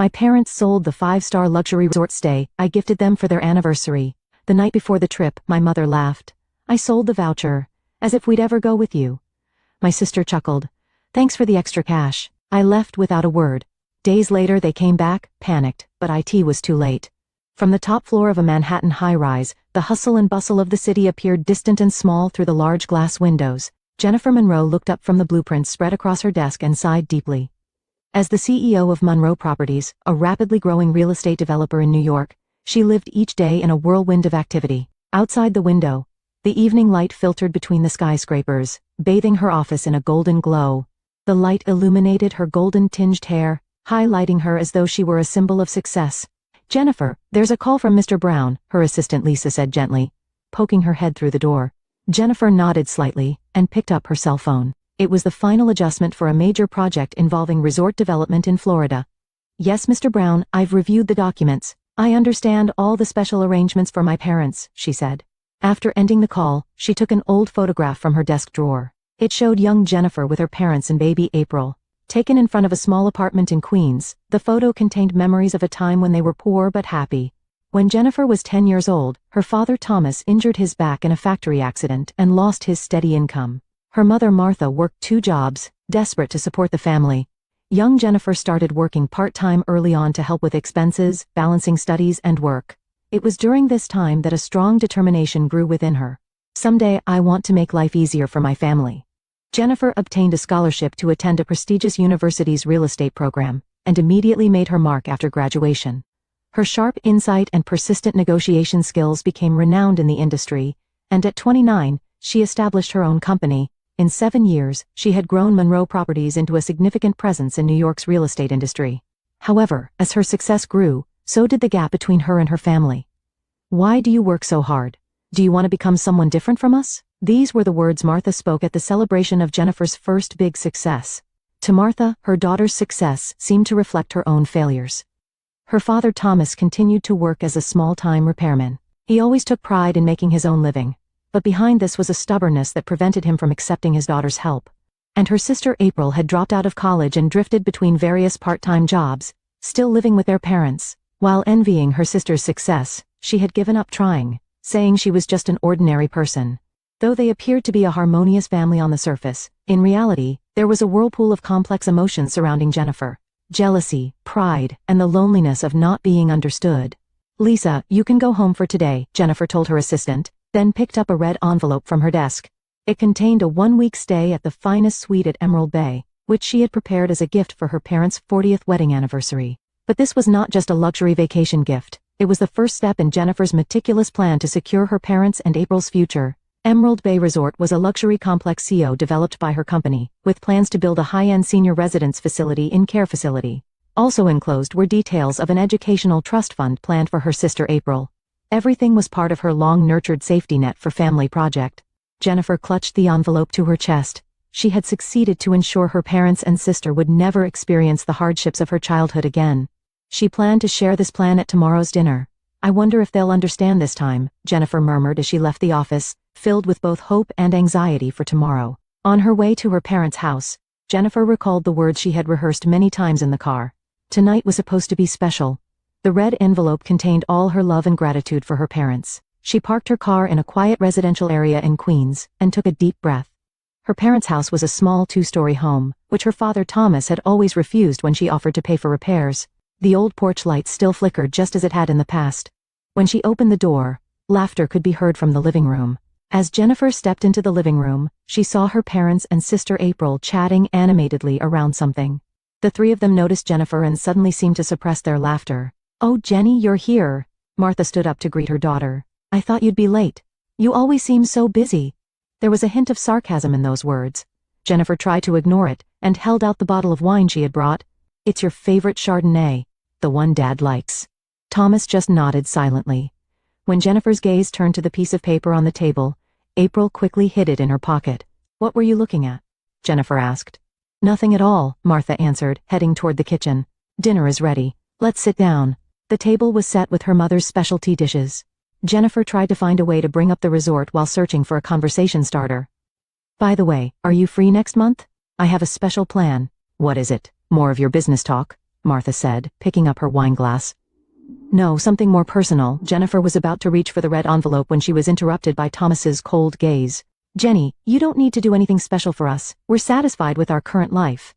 My parents sold the 5-star luxury resort stay I gifted them for their anniversary. The night before the trip, my mother laughed. I sold the voucher, as if we'd ever go with you. My sister chuckled. Thanks for the extra cash. I left without a word. Days later they came back, panicked, but IT was too late. From the top floor of a Manhattan high-rise, the hustle and bustle of the city appeared distant and small through the large glass windows. Jennifer Monroe looked up from the blueprints spread across her desk and sighed deeply. As the CEO of Monroe Properties, a rapidly growing real estate developer in New York, she lived each day in a whirlwind of activity. Outside the window, the evening light filtered between the skyscrapers, bathing her office in a golden glow. The light illuminated her golden-tinged hair, highlighting her as though she were a symbol of success. Jennifer, there's a call from Mr. Brown, her assistant Lisa said gently, poking her head through the door. Jennifer nodded slightly and picked up her cell phone. It was the final adjustment for a major project involving resort development in Florida. Yes, Mr. Brown, I've reviewed the documents. I understand all the special arrangements for my parents, she said. After ending the call, she took an old photograph from her desk drawer. It showed young Jennifer with her parents and baby April. Taken in front of a small apartment in Queens, the photo contained memories of a time when they were poor but happy. When Jennifer was 10 years old, her father Thomas injured his back in a factory accident and lost his steady income. Her mother Martha worked 2 jobs, desperate to support the family. Young Jennifer started working part-time early on to help with expenses, balancing studies and work. It was during this time that a strong determination grew within her. Someday I want to make life easier for my family. Jennifer obtained a scholarship to attend a prestigious university's real estate program, and immediately made her mark after graduation. Her sharp insight and persistent negotiation skills became renowned in the industry, and at 29, she established her own company. In 7 years, she had grown Monroe Properties into a significant presence in New York's real estate industry. However, as her success grew, so did the gap between her and her family. Why do you work so hard? Do you want to become someone different from us? These were the words Martha spoke at the celebration of Jennifer's first big success. To Martha, her daughter's success seemed to reflect her own failures. Her father Thomas continued to work as a small-time repairman. He always took pride in making his own living, but behind this was a stubbornness that prevented him from accepting his daughter's help. And her sister April had dropped out of college and drifted between various part-time jobs, still living with their parents. While envying her sister's success, she had given up trying, saying she was just an ordinary person. Though they appeared to be a harmonious family on the surface, in reality, there was a whirlpool of complex emotions surrounding Jennifer. Jealousy, pride, and the loneliness of not being understood. Lisa, you can go home for today, Jennifer told her assistant, then picked up a red envelope from her desk. It contained a 1-week stay at the finest suite at Emerald Bay, which she had prepared as a gift for her parents' 40th wedding anniversary. But this was not just a luxury vacation gift. It was the first step in Jennifer's meticulous plan to secure her parents' and April's future. Emerald Bay Resort was a luxury complex CO developed by her company, with plans to build a high-end senior residence facility in care facility. Also enclosed were details of an educational trust fund planned for her sister April. Everything was part of her long-nurtured safety net for family project. Jennifer clutched the envelope to her chest. She had succeeded to ensure her parents and sister would never experience the hardships of her childhood again. She planned to share this plan at tomorrow's dinner. I wonder if they'll understand this time, Jennifer murmured as she left the office, filled with both hope and anxiety for tomorrow. On her way to her parents' house, Jennifer recalled the words she had rehearsed many times in the car. Tonight was supposed to be special. The red envelope contained all her love and gratitude for her parents. She parked her car in a quiet residential area in Queens and took a deep breath. Her parents' house was a small 2-story home, which her father Thomas had always refused when she offered to pay for repairs. The old porch light still flickered just as it had in the past. When she opened the door, laughter could be heard from the living room. As Jennifer stepped into the living room, she saw her parents and sister April chatting animatedly around something. The 3 of them noticed Jennifer and suddenly seemed to suppress their laughter. "Oh, Jenny, you're here." Martha stood up to greet her daughter. "I thought you'd be late. You always seem so busy." There was a hint of sarcasm in those words. Jennifer tried to ignore it and held out the bottle of wine she had brought. "It's your favorite Chardonnay, the one Dad likes." Thomas just nodded silently. When Jennifer's gaze turned to the piece of paper on the table, April quickly hid it in her pocket. "What were you looking at?" Jennifer asked. "Nothing at all," Martha answered, heading toward the kitchen. "Dinner is ready. Let's sit down." The table was set with her mother's specialty dishes. Jennifer tried to find a way to bring up the resort while searching for a conversation starter. "By the way, are you free next month? I have a special plan." "What is it? More of your business talk?" Martha said, picking up her wine glass. No, something more personal. Jennifer was about to reach for the red envelope when she was interrupted by Thomas's cold gaze. Jenny, you don't need to do anything special for us. We're satisfied with our current life.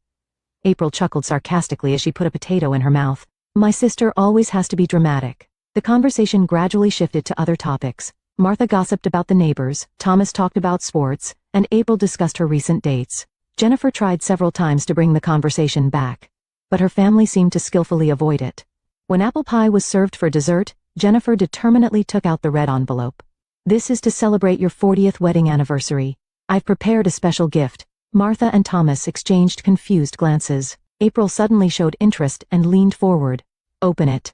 April chuckled sarcastically as she put a potato in her mouth. My sister always has to be dramatic. The conversation gradually shifted to other topics. Martha gossiped about the neighbors, Thomas talked about sports, and April discussed her recent dates. Jennifer tried several times to bring the conversation back, but her family seemed to skillfully avoid it. When apple pie was served for dessert, Jennifer determinedly took out the red envelope. This is to celebrate your 40th wedding anniversary. I've prepared a special gift. Martha and Thomas exchanged confused glances. April suddenly showed interest and leaned forward. Open it.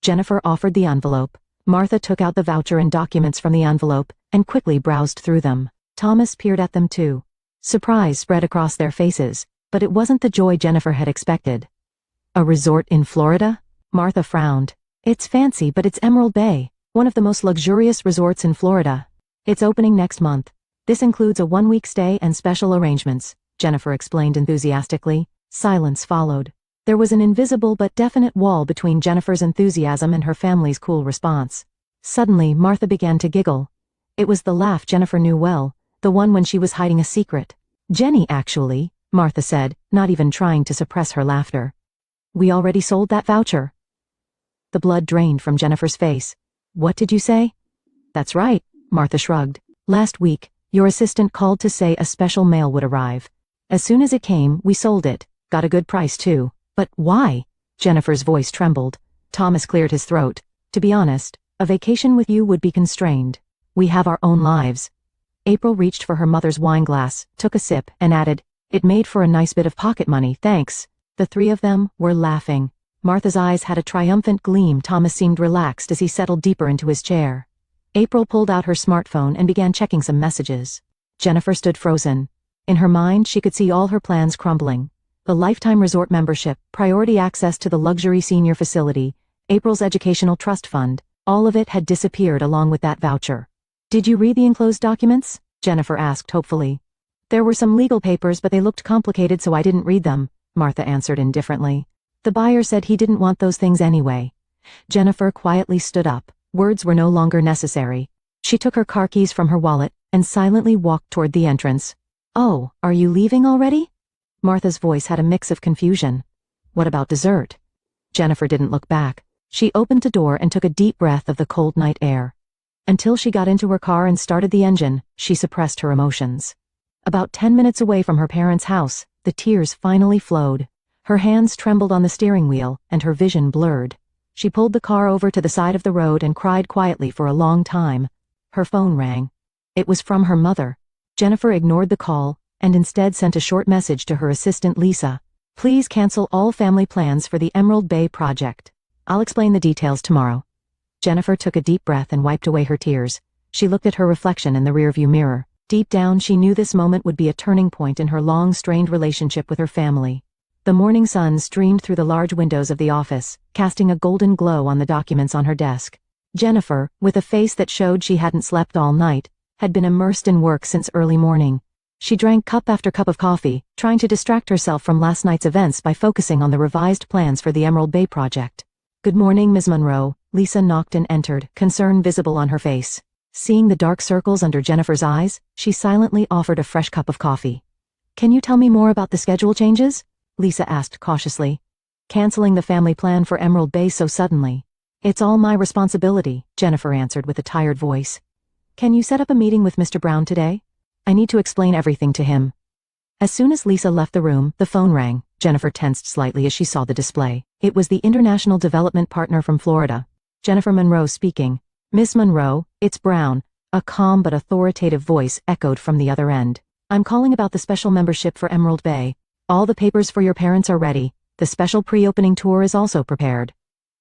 Jennifer offered the envelope. Martha took out the voucher and documents from the envelope and quickly browsed through them. Thomas peered at them too. Surprise spread across their faces, but it wasn't the joy Jennifer had expected. A resort in Florida? Martha frowned. It's fancy, but it's Emerald Bay, one of the most luxurious resorts in Florida. It's opening next month. This includes a one-week stay and special arrangements, Jennifer explained enthusiastically. Silence followed. There was an invisible but definite wall between Jennifer's enthusiasm and her family's cool response. Suddenly, Martha began to giggle. It was the laugh Jennifer knew well, the one when she was hiding a secret. Jenny, actually, Martha said, not even trying to suppress her laughter. We already sold that voucher. The blood drained from Jennifer's face. What did you say? That's right, Martha shrugged. Last week, your assistant called to say a special mail would arrive. As soon as it came, we sold it. Got a good price too. But why? Jennifer's voice trembled. Thomas cleared his throat. To be honest, a vacation with you would be constrained. We have our own lives. April reached for her mother's wine glass, took a sip, and added, It made for a nice bit of pocket money, thanks. The three of them were laughing. Martha's eyes had a triumphant gleam. Thomas seemed relaxed as he settled deeper into his chair. April pulled out her smartphone and began checking some messages. Jennifer stood frozen. In her mind, she could see all her plans crumbling. The lifetime resort membership, priority access to the luxury senior facility, April's educational trust fund, all of it had disappeared along with that voucher. Did you read the enclosed documents? Jennifer asked hopefully. There were some legal papers, but they looked complicated, so I didn't read them, Martha answered indifferently. The buyer said he didn't want those things anyway. Jennifer quietly stood up. Words were no longer necessary. She took her car keys from her wallet and silently walked toward the entrance. Oh, are you leaving already? Martha's voice had a mix of confusion. What about dessert? Jennifer didn't look back. She opened the door and took a deep breath of the cold night air. Until she got into her car and started the engine, she suppressed her emotions. About 10 minutes away from her parents' house, the tears finally flowed. Her hands trembled on the steering wheel, and her vision blurred. She pulled the car over to the side of the road and cried quietly for a long time. Her phone rang. It was from her mother. Jennifer ignored the call, and instead sent a short message to her assistant Lisa. Please cancel all family plans for the Emerald Bay project. I'll explain the details tomorrow. Jennifer took a deep breath and wiped away her tears. She looked at her reflection in the rearview mirror. Deep down, she knew this moment would be a turning point in her long, strained relationship with her family. The morning sun streamed through the large windows of the office, casting a golden glow on the documents on her desk. Jennifer, with a face that showed she hadn't slept all night, had been immersed in work since early morning. She drank cup after cup of coffee, trying to distract herself from last night's events by focusing on the revised plans for the Emerald Bay project. Good morning, Ms. Monroe. Lisa knocked and entered, concern visible on her face. Seeing the dark circles under Jennifer's eyes, she silently offered a fresh cup of coffee. Can you tell me more about the schedule changes? Lisa asked cautiously. Canceling the family plan for Emerald Bay so suddenly. It's all my responsibility, Jennifer answered with a tired voice. Can you set up a meeting with Mr. Brown today? I need to explain everything to him. As soon as Lisa left the room, the phone rang. Jennifer tensed slightly as she saw the display. It was the international development partner from Florida. Jennifer Monroe speaking. Miss Monroe, it's Brown. A calm but authoritative voice echoed from the other end. I'm calling about the special membership for Emerald Bay. All the papers for your parents are ready. The special pre-opening tour is also prepared.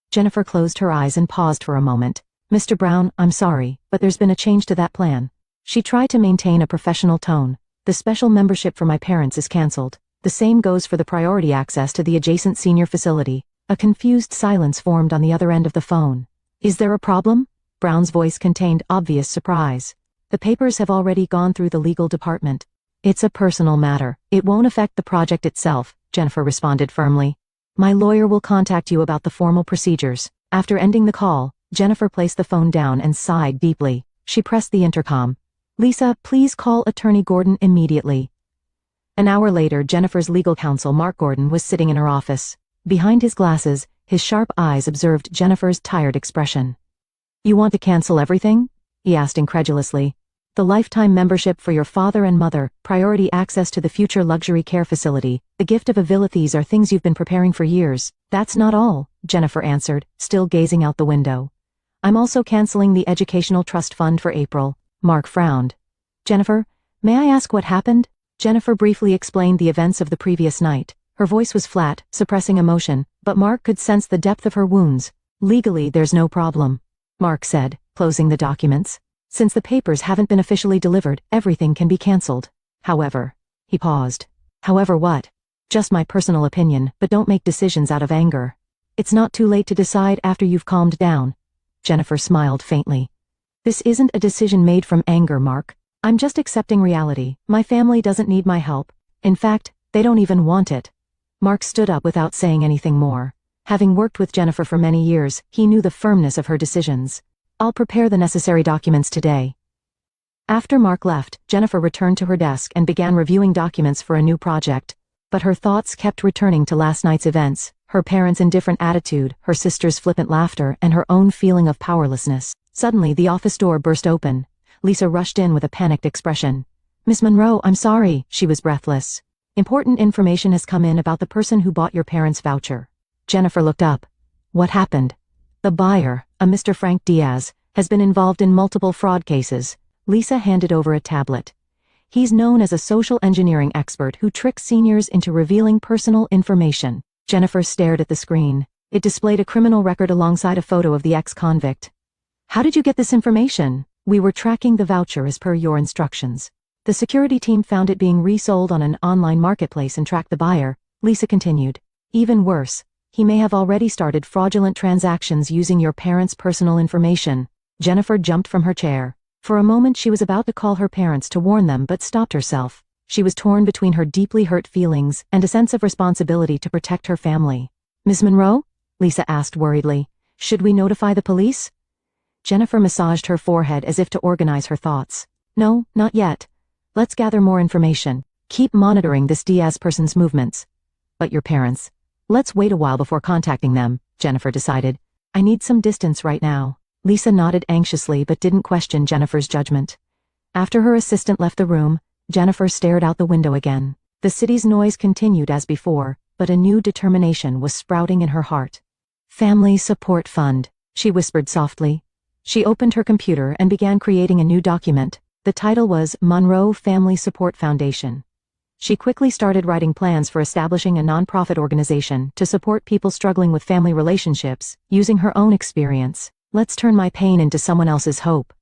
Jennifer closed her eyes and paused for a moment. Mr. Brown, I'm sorry, but there's been a change to that plan. She tried to maintain a professional tone. The special membership for my parents is canceled. The same goes for the priority access to the adjacent senior facility. A confused silence formed on the other end of the phone. Is there a problem? Brown's voice contained obvious surprise. The papers have already gone through the legal department. It's a personal matter. It won't affect the project itself, Jennifer responded firmly. My lawyer will contact you about the formal procedures. After ending the call, Jennifer placed the phone down and sighed deeply. She pressed the intercom. Lisa, please call Attorney Gordon immediately. An hour later, Jennifer's legal counsel, Mark Gordon, was sitting in her office. Behind his glasses, his sharp eyes observed Jennifer's tired expression. You want to cancel everything? He asked incredulously. The lifetime membership for your father and mother, priority access to the future luxury care facility, the gift of a villa, these are things you've been preparing for years. That's not all, Jennifer answered, still gazing out the window. I'm also canceling the educational trust fund for April. Mark frowned. Jennifer, may I ask what happened? Jennifer briefly explained the events of the previous night. Her voice was flat, suppressing emotion, but Mark could sense the depth of her wounds. Legally, there's no problem, Mark said, closing the documents. Since the papers haven't been officially delivered, everything can be cancelled. However, he paused. However what? Just my personal opinion, but don't make decisions out of anger. It's not too late to decide after you've calmed down. Jennifer smiled faintly. This isn't a decision made from anger, Mark. I'm just accepting reality. My family doesn't need my help. In fact, they don't even want it. Mark stood up without saying anything more. Having worked with Jennifer for many years, he knew the firmness of her decisions. I'll prepare the necessary documents today. After Mark left, Jennifer returned to her desk and began reviewing documents for a new project. But her thoughts kept returning to last night's events, her parents' indifferent attitude, her sister's flippant laughter, and her own feeling of powerlessness. Suddenly, the office door burst open. Lisa rushed in with a panicked expression. Miss Monroe, I'm sorry, she was breathless. Important information has come in about the person who bought your parents' voucher. Jennifer looked up. What happened? The buyer, a Mr. Frank Diaz, has been involved in multiple fraud cases. Lisa handed over a tablet. He's known as a social engineering expert who tricks seniors into revealing personal information. Jennifer stared at the screen. It displayed a criminal record alongside a photo of the ex-convict. How did you get this information? We were tracking the voucher as per your instructions. The security team found it being resold on an online marketplace and tracked the buyer, Lisa continued. Even worse, he may have already started fraudulent transactions using your parents' personal information. Jennifer jumped from her chair. For a moment she was about to call her parents to warn them but stopped herself. She was torn between her deeply hurt feelings and a sense of responsibility to protect her family. Ms. Monroe? Lisa asked worriedly. Should we notify the police? Jennifer massaged her forehead as if to organize her thoughts. No, not yet. Let's gather more information. Keep monitoring this Diaz person's movements. But your parents? Let's wait a while before contacting them, Jennifer decided. I need some distance right now. Lisa nodded anxiously but didn't question Jennifer's judgment. After her assistant left the room, Jennifer stared out the window again. The city's noise continued as before, but a new determination was sprouting in her heart. Family Support Fund, she whispered softly. She opened her computer and began creating a new document. The title was Monroe Family Support Foundation. She quickly started writing plans for establishing a nonprofit organization to support people struggling with family relationships, using her own experience. Let's turn my pain into someone else's hope.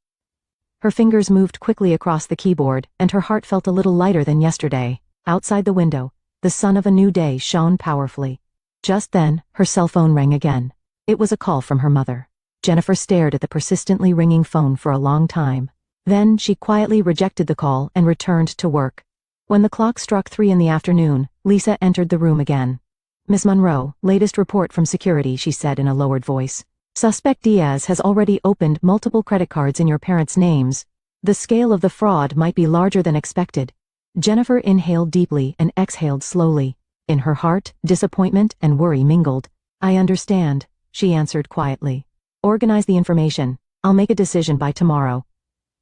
Her fingers moved quickly across the keyboard, and her heart felt a little lighter than yesterday. Outside the window, the sun of a new day shone powerfully. Just then, her cell phone rang again. It was a call from her mother. Jennifer stared at the persistently ringing phone for a long time. Then she quietly rejected the call and returned to work. When the clock struck 3 in the afternoon, Lisa entered the room again. Miss Monroe, latest report from security, she said in a lowered voice. Suspect Diaz has already opened multiple credit cards in your parents' names. The scale of the fraud might be larger than expected. Jennifer inhaled deeply and exhaled slowly. In her heart, disappointment and worry mingled. I understand, she answered quietly. Organize the information. I'll make a decision by tomorrow.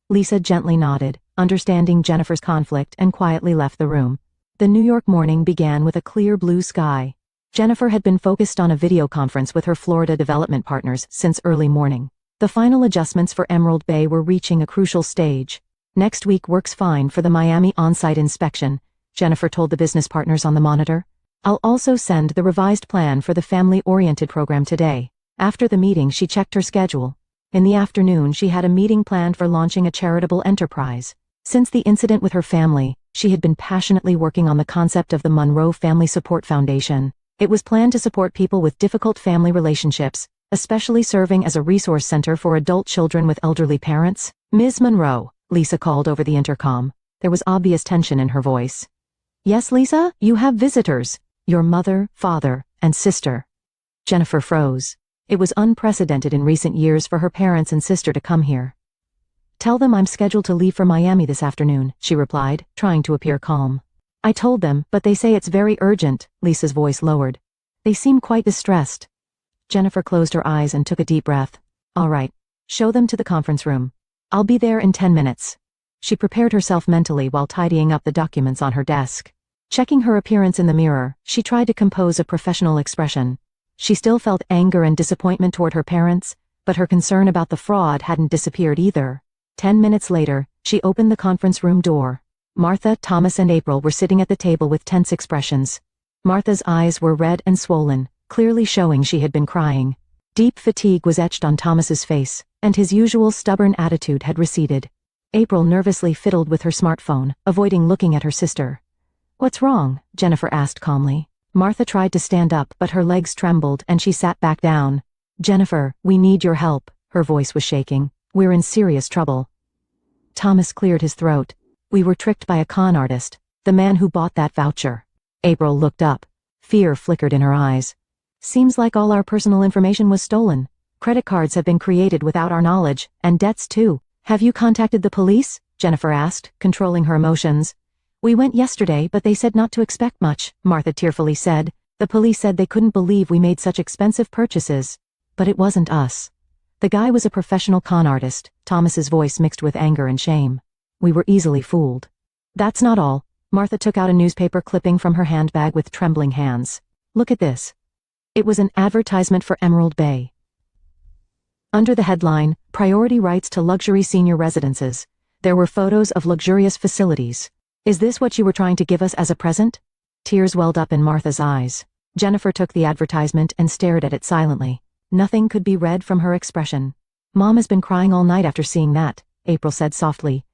Lisa gently nodded, understanding Jennifer's conflict, and quietly left the room. The New York morning began with a clear blue sky. Jennifer had been focused on a video conference with her Florida development partners since early morning. The final adjustments for Emerald Bay were reaching a crucial stage. Next week works fine for the Miami on-site inspection, Jennifer told the business partners on the monitor. I'll also send the revised plan for the family-oriented program today. After the meeting, she checked her schedule. In the afternoon, she had a meeting planned for launching a charitable enterprise. Since the incident with her family, she had been passionately working on the concept of the Monroe Family Support Foundation. It was planned to support people with difficult family relationships, especially serving as a resource center for adult children with elderly parents. Ms. Monroe, Lisa called over the intercom. There was obvious tension in her voice. Yes, Lisa, you have visitors. Your mother, father, and sister. Jennifer froze. It was unprecedented in recent years for her parents and sister to come here. Tell them I'm scheduled to leave for Miami this afternoon, she replied, trying to appear calm. I told them, but they say it's very urgent, Lisa's voice lowered. They seem quite distressed. Jennifer closed her eyes and took a deep breath. All right. Show them to the conference room. I'll be there in 10 minutes. She prepared herself mentally while tidying up the documents on her desk. Checking her appearance in the mirror, she tried to compose a professional expression. She still felt anger and disappointment toward her parents, but her concern about the fraud hadn't disappeared either. 10 minutes later, she opened the conference room door. Martha, Thomas, and April were sitting at the table with tense expressions. Martha's eyes were red and swollen, clearly showing she had been crying. Deep fatigue was etched on Thomas's face, and his usual stubborn attitude had receded. April nervously fiddled with her smartphone, avoiding looking at her sister. What's wrong? Jennifer asked calmly. Martha tried to stand up, but her legs trembled and she sat back down. Jennifer, we need your help, her voice was shaking. We're in serious trouble. Thomas cleared his throat. We were tricked by a con artist, the man who bought that voucher. April looked up. Fear flickered in her eyes. Seems like all our personal information was stolen. Credit cards have been created without our knowledge, and debts too. Have you contacted the police? Jennifer asked, controlling her emotions. We went yesterday, but they said not to expect much, Martha tearfully said. The police said they couldn't believe we made such expensive purchases. But it wasn't us. The guy was a professional con artist, Thomas's voice mixed with anger and shame. We were easily fooled. That's not all. Martha took out a newspaper clipping from her handbag with trembling hands. Look at this. It was an advertisement for Emerald Bay. Under the headline, Priority Rights to Luxury Senior Residences, there were photos of luxurious facilities. Is this what you were trying to give us as a present? Tears welled up in Martha's eyes. Jennifer took the advertisement and stared at it silently. Nothing could be read from her expression. Mom has been crying all night after seeing that, April said softly.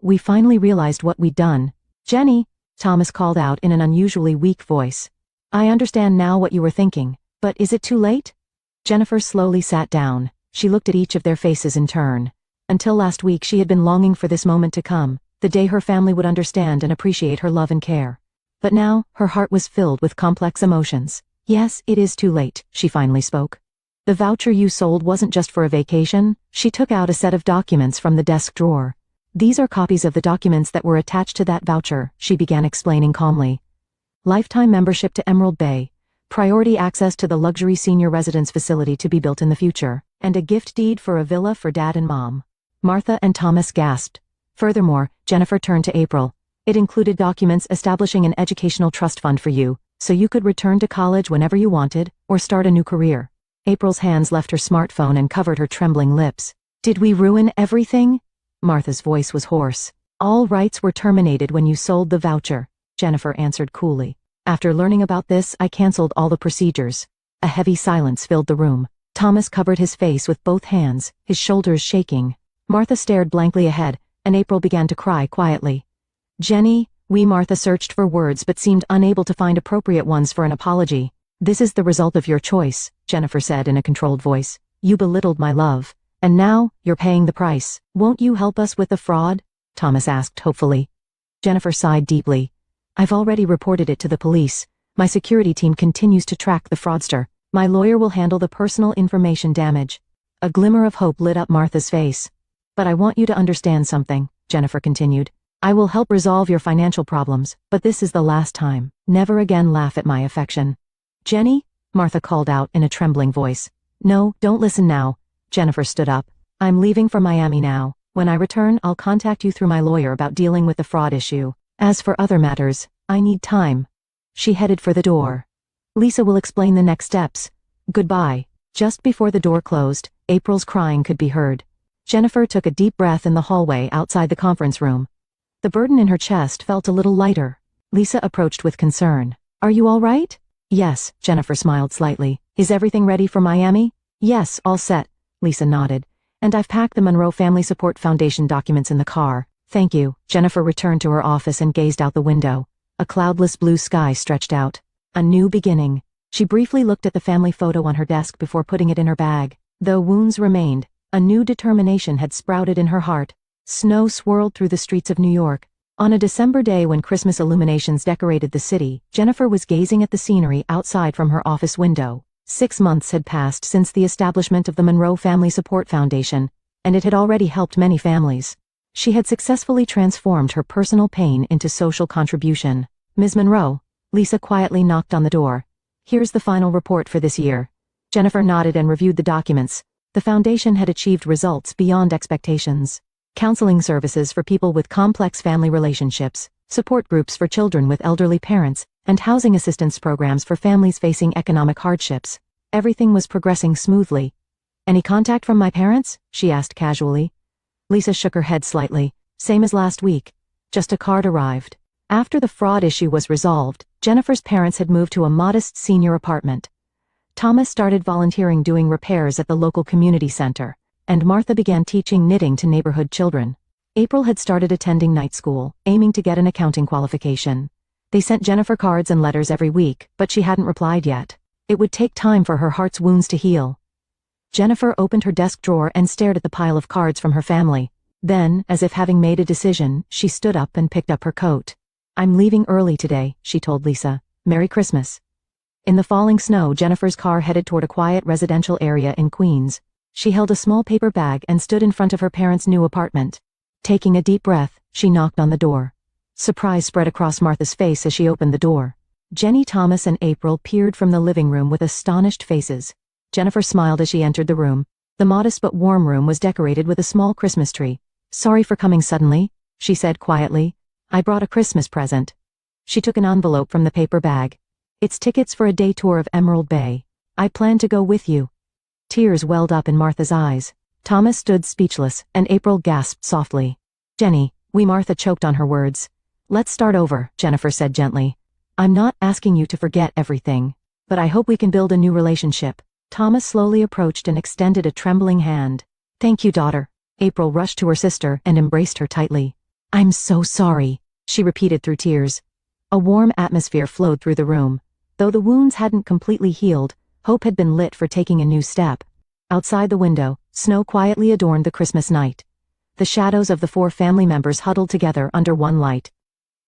We finally realized what we'd done. Jenny, Thomas called out in an unusually weak voice. I understand now what you were thinking, but is it too late? Jennifer slowly sat down. She looked at each of their faces in turn. Until last week she had been longing for this moment to come, the day her family would understand and appreciate her love and care. But now, her heart was filled with complex emotions. Yes, it is too late, she finally spoke. The voucher you sold wasn't just for a vacation. She took out a set of documents from the desk drawer. These are copies of the documents that were attached to that voucher, she began explaining calmly. Lifetime membership to Emerald Bay, priority access to the luxury senior residence facility to be built in the future, and a gift deed for a villa for Dad and Mom. Martha and Thomas gasped. Furthermore, Jennifer turned to April. It included documents establishing an educational trust fund for you, so you could return to college whenever you wanted, or start a new career. April's hands left her smartphone and covered her trembling lips. Did we ruin everything? Martha's voice was hoarse. All rights were terminated when you sold the voucher, Jennifer answered coolly. After learning about this, I canceled all the procedures. A heavy silence filled the room. Thomas covered his face with both hands, his shoulders shaking. Martha stared blankly ahead, and April began to cry quietly. Jenny, Martha searched for words but seemed unable to find appropriate ones for an apology. This is the result of your choice, Jennifer said in a controlled voice. You belittled my love. And now, you're paying the price. Won't you help us with the fraud? Thomas asked hopefully. Jennifer sighed deeply. I've already reported it to the police. My security team continues to track the fraudster. My lawyer will handle the personal information damage. A glimmer of hope lit up Martha's face. But I want you to understand something, Jennifer continued. I will help resolve your financial problems, but this is the last time. Never again laugh at my affection. Jenny? Martha called out in a trembling voice. No, don't listen now. Jennifer stood up. I'm leaving for Miami now. When I return, I'll contact you through my lawyer about dealing with the fraud issue. As for other matters, I need time. She headed for the door. Lisa will explain the next steps. Goodbye. Just before the door closed, April's crying could be heard. Jennifer took a deep breath in the hallway outside the conference room. The burden in her chest felt a little lighter. Lisa approached with concern. Are you all right? Yes, Jennifer smiled slightly. Is everything ready for Miami? Yes, all set. Lisa nodded. And I've packed the Monroe Family Support Foundation documents in the car. Thank you. Jennifer returned to her office and gazed out the window. A cloudless blue sky stretched out. A new beginning. She briefly looked at the family photo on her desk before putting it in her bag. Though wounds remained, a new determination had sprouted in her heart. Snow swirled through the streets of New York. On a December day when Christmas illuminations decorated the city, Jennifer was gazing at the scenery outside from her office window. 6 months had passed since the establishment of the Monroe Family Support Foundation, and it had already helped many families. She had successfully transformed her personal pain into social contribution. "Ms. Monroe," Lisa quietly knocked on the door. "Here's the final report for this year." Jennifer nodded and reviewed the documents. The foundation had achieved results beyond expectations. Counseling services for people with complex family relationships, support groups for children with elderly parents, and housing assistance programs for families facing economic hardships. Everything was progressing smoothly. "Any contact from my parents?" she asked casually. Lisa shook her head slightly. "Same as last week. Just a card arrived." After the fraud issue was resolved, Jennifer's parents had moved to a modest senior apartment. Thomas started volunteering doing repairs at the local community center, and Martha began teaching knitting to neighborhood children. April had started attending night school, aiming to get an accounting qualification. They sent Jennifer cards and letters every week, but she hadn't replied yet. It would take time for her heart's wounds to heal. Jennifer opened her desk drawer and stared at the pile of cards from her family. Then, as if having made a decision, she stood up and picked up her coat. "I'm leaving early today," she told Lisa. "Merry Christmas." In the falling snow, Jennifer's car headed toward a quiet residential area in Queens. She held a small paper bag and stood in front of her parents' new apartment. Taking a deep breath, she knocked on the door. Surprise spread across Martha's face as she opened the door. Jenny, Thomas, and April peered from the living room with astonished faces. Jennifer smiled as she entered the room. The modest but warm room was decorated with a small Christmas tree. "Sorry for coming suddenly," she said quietly. "I brought a Christmas present." She took an envelope from the paper bag. "It's tickets for a day tour of Emerald Bay. I plan to go with you." Tears welled up in Martha's eyes. Thomas stood speechless, and April gasped softly. "Jenny," Martha choked on her words. "Let's start over," Jennifer said gently. "I'm not asking you to forget everything, but I hope we can build a new relationship." Thomas slowly approached and extended a trembling hand. "Thank you, daughter." April rushed to her sister and embraced her tightly. "I'm so sorry," she repeated through tears. A warm atmosphere flowed through the room. Though the wounds hadn't completely healed, hope had been lit for taking a new step. Outside the window, snow quietly adorned the Christmas night. The shadows of the 4 family members huddled together under one light,